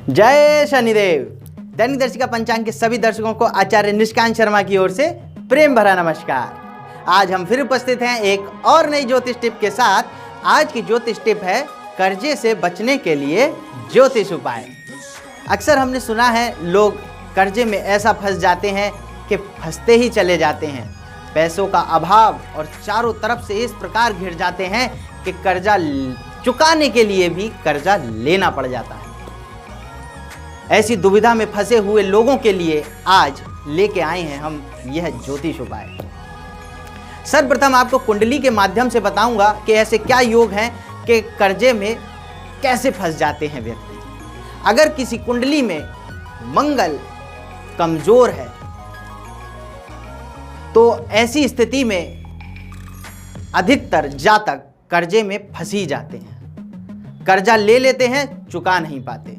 जय शनिदेव। दैनिक दर्शिका पंचांग के सभी दर्शकों को आचार्य निष्कांत शर्मा की ओर से प्रेम भरा नमस्कार। आज हम फिर उपस्थित हैं एक और नई ज्योतिष टिप के साथ। आज की ज्योतिष टिप है कर्जे से बचने के लिए ज्योतिष उपाय। अक्सर हमने सुना है लोग कर्जे में ऐसा फंस जाते हैं कि फंसते ही चले जाते हैं। पैसों का अभाव और चारों तरफ से इस प्रकार घिर जाते हैं कि कर्जा चुकाने के लिए भी कर्जा लेना पड़ जाता है। ऐसी दुविधा में फंसे हुए लोगों के लिए आज लेके आए हैं हम यह ज्योतिष उपाय। सर्वप्रथम आपको कुंडली के माध्यम से बताऊंगा कि ऐसे क्या योग हैं कि कर्जे में कैसे फंस जाते हैं व्यक्ति। अगर किसी कुंडली में मंगल कमजोर है तो ऐसी स्थिति में अधिकतर जातक कर्जे में फंस ही जाते हैं। कर्जा ले लेते हैं, चुका नहीं पाते।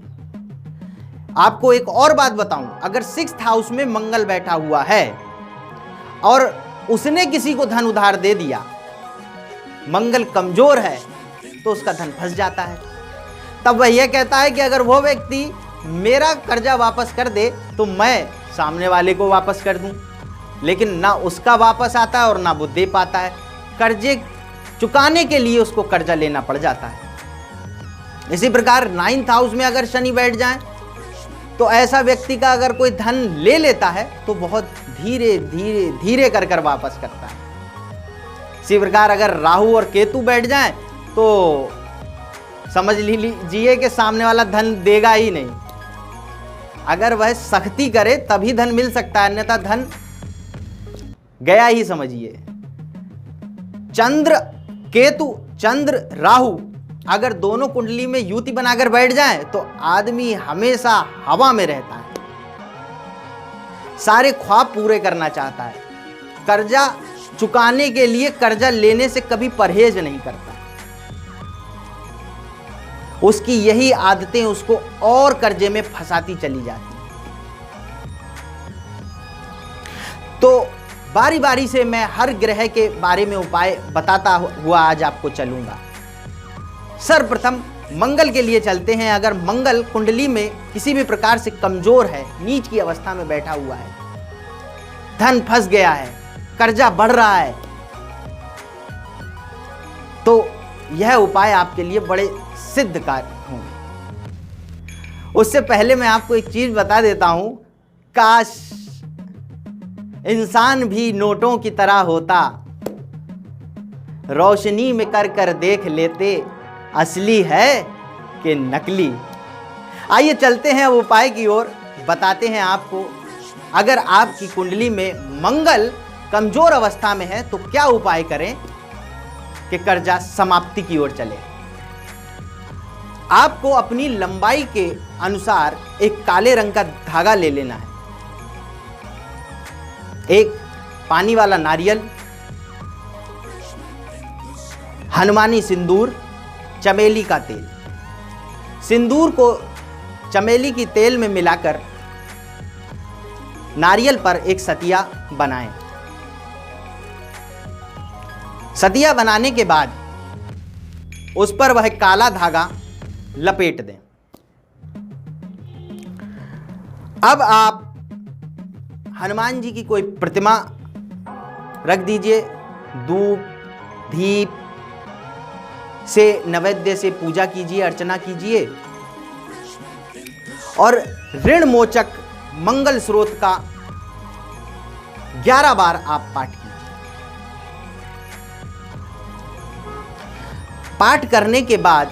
आपको एक और बात बताऊं, अगर 6th हाउस में मंगल बैठा हुआ है और उसने किसी को धन उधार दे दिया, मंगल कमजोर है तो उसका धन फंस जाता है। तब वह यह कहता है कि अगर वो व्यक्ति मेरा कर्जा वापस कर दे तो मैं सामने वाले को वापस कर दूं, लेकिन ना उसका वापस आता है और ना वो दे पाता है। कर्जे चुकाने के लिए उसको कर्जा लेना पड़ जाता है। इसी प्रकार 9th हाउस में अगर शनि बैठ जाए तो ऐसा व्यक्ति का अगर कोई धन ले लेता है तो बहुत धीरे धीरे धीरे कर कर वापस करता है। इसी प्रकार अगर राहु और केतु बैठ जाए तो समझ लीजिए कि सामने वाला धन देगा ही नहीं। अगर वह सख्ती करे तभी धन मिल सकता है, अन्यथा धन गया ही समझिए। चंद्र केतु, चंद्र राहु अगर दोनों कुंडली में युति बनाकर बैठ जाए तो आदमी हमेशा हवा में रहता है, सारे ख्वाब पूरे करना चाहता है, कर्जा चुकाने के लिए कर्जा लेने से कभी परहेज नहीं करता। उसकी यही आदतें उसको और कर्जे में फंसाती चली जाती हैं। तो बारी बारी से मैं हर ग्रह के बारे में उपाय बताता हुआ आज आपको चलूंगा। सर्वप्रथम मंगल के लिए चलते हैं। अगर मंगल कुंडली में किसी भी प्रकार से कमजोर है, नीच की अवस्था में बैठा हुआ है, धन फंस गया है, कर्जा बढ़ रहा है, तो यह उपाय आपके लिए बड़े सिद्धकारी होंगे। उससे पहले मैं आपको एक चीज बता देता हूं, काश इंसान भी नोटों की तरह होता, रोशनी में कर कर देख लेते असली है कि नकली। आइए चलते हैं उपाय की ओर, बताते हैं आपको। अगर आपकी कुंडली में मंगल कमजोर अवस्था में है तो क्या उपाय करें कि कर्जा समाप्ति की ओर चले। आपको अपनी लंबाई के अनुसार एक काले रंग का धागा ले लेना है, एक पानी वाला नारियल, हनुमानी सिंदूर, चमेली का तेल। सिंदूर को चमेली की तेल में मिलाकर नारियल पर एक सतिया बनाएं। सतिया बनाने के बाद उस पर वह काला धागा लपेट दें। अब आप हनुमान जी की कोई प्रतिमा रख दीजिए, धूप दीप से नैवेद्य से पूजा कीजिए, अर्चना कीजिए और ऋण मोचक मंगल स्रोत का 11 बार आप पाठ कीजिए। पाठ करने के बाद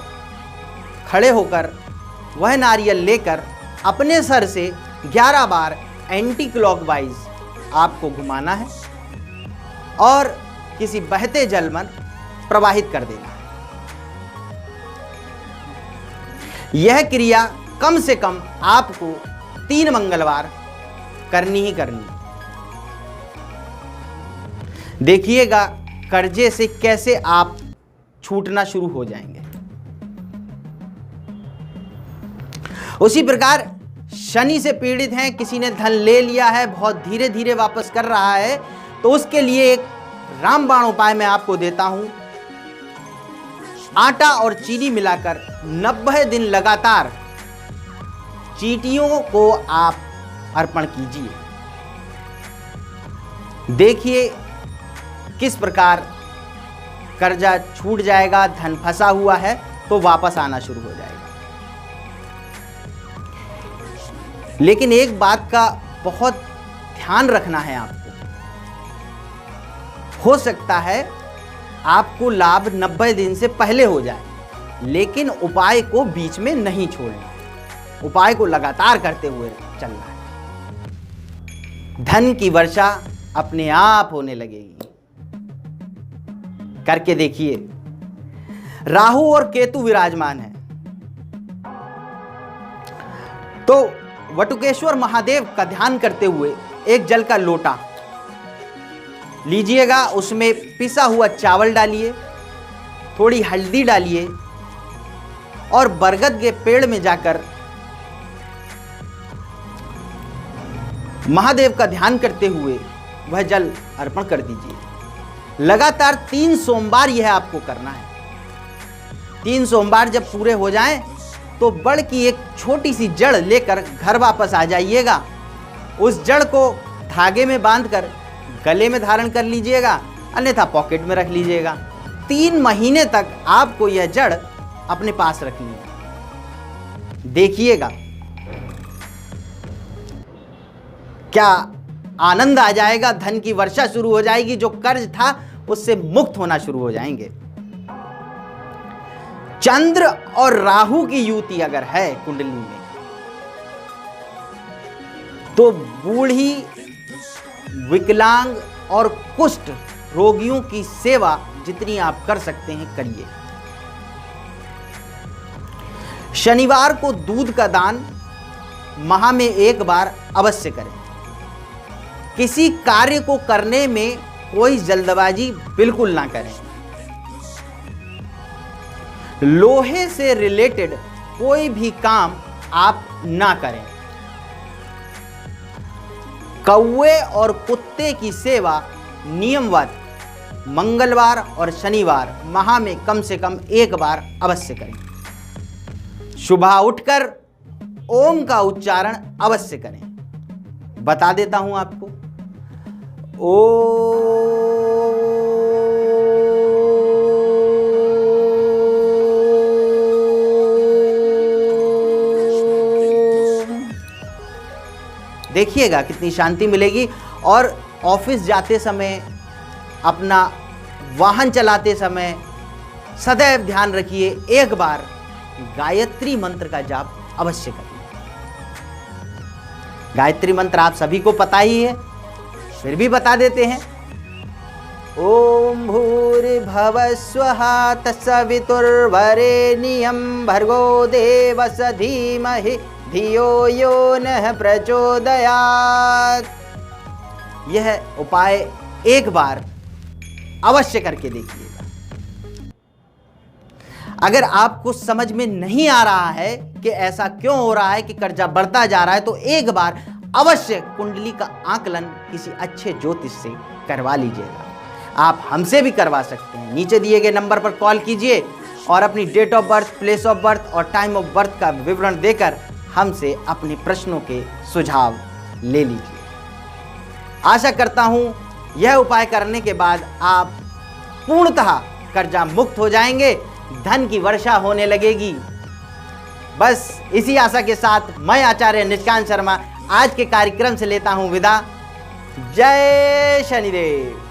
खड़े होकर वह नारियल लेकर अपने सर से 11 बार एंटी क्लॉकवाइज आपको घुमाना है और किसी बहते जल में प्रवाहित कर देना है। यह क्रिया कम से कम आपको 3 मंगलवार करनी ही करनी। देखिएगा कर्जे से कैसे आप छूटना शुरू हो जाएंगे। उसी प्रकार शनि से पीड़ित हैं, किसी ने धन ले लिया है, बहुत धीरे धीरे वापस कर रहा है, तो उसके लिए एक रामबाण उपाय मैं आपको देता हूं। आटा और चीनी मिलाकर 90 दिन लगातार चींटियों को आप अर्पण कीजिए। देखिए किस प्रकार कर्जा छूट जाएगा, धन फंसा हुआ है तो वापस आना शुरू हो जाएगा। लेकिन एक बात का बहुत ध्यान रखना है आपको। हो सकता है आपको लाभ 90 दिन से पहले हो जाए, लेकिन उपाय को बीच में नहीं छोड़ना, उपाय को लगातार करते हुए चलना है। धन की वर्षा अपने आप होने लगेगी। करके देखिए। राहु और केतु विराजमान है, तो वटुकेश्वर महादेव का ध्यान करते हुए एक जल का लोटा लीजिएगा, उसमें पिसा हुआ चावल डालिए, थोड़ी हल्दी डालिए और बरगद के पेड़ में जाकर महादेव का ध्यान करते हुए वह जल अर्पण कर दीजिए। लगातार 3 सोमवार यह आपको करना है। 3 सोमवार जब पूरे हो जाएं तो बड़ की एक छोटी सी जड़ लेकर घर वापस आ जाइएगा। उस जड़ को धागे में बांधकर गले में धारण कर लीजिएगा, अन्यथा पॉकेट में रख लीजिएगा। 3 महीने तक आपको यह जड़ अपने पास रखनी है। देखिएगा क्या आनंद आ जाएगा, धन की वर्षा शुरू हो जाएगी, जो कर्ज था उससे मुक्त होना शुरू हो जाएंगे। चंद्र और राहु की युति अगर है कुंडली में तो बूढ़ी, विकलांग और कुष्ठ रोगियों की सेवा जितनी आप कर सकते हैं करिए। शनिवार को दूध का दान माह में 1 बार अवश्य करें। किसी कार्य को करने में कोई जल्दबाजी बिल्कुल ना करें। लोहे से रिलेटेड कोई भी काम आप ना करें। कौवे और कुत्ते की सेवा नियमवत मंगलवार और शनिवार माह में कम से कम 1 बार अवश्य करें। सुबह उठकर ओम का उच्चारण अवश्य करें। बता देता हूं आपको। देखिएगा कितनी शांति मिलेगी। और ऑफिस जाते समय, अपना वाहन चलाते समय सदैव ध्यान रखिए, 1 बार गायत्री मंत्र का जाप अवश्य करिए। गायत्री मंत्र आप सभी को पता ही है, फिर भी बता देते हैं। ओम भूर्भुवः स्वः तत्सवितुर्वरेण्यं भर्गो देवस्य धीमहि धियो यो नः प्रचोदयात्। यह उपाय 1 बार अवश्य करके देखिएगा। अगर आपको समझ में नहीं आ रहा है कि ऐसा क्यों हो रहा है कि कर्जा बढ़ता जा रहा है, तो 1 बार अवश्य कुंडली का आकलन किसी अच्छे ज्योतिष से करवा लीजिएगा। आप हमसे भी करवा सकते हैं। नीचे दिए गए नंबर पर कॉल कीजिए और अपनी date of birth, place of birth और टाइम ऑफ बर्थ का विवरण देकर हमसे अपने प्रश्नों के सुझाव ले लीजिए। आशा करता हूं यह उपाय करने के बाद आप पूर्णतः कर्जा मुक्त हो जाएंगे, धन की वर्षा होने लगेगी। बस इसी आशा के साथ मैं आचार्य निष्कांत शर्मा आज के कार्यक्रम से लेता हूं विदा। जय शनिदेव।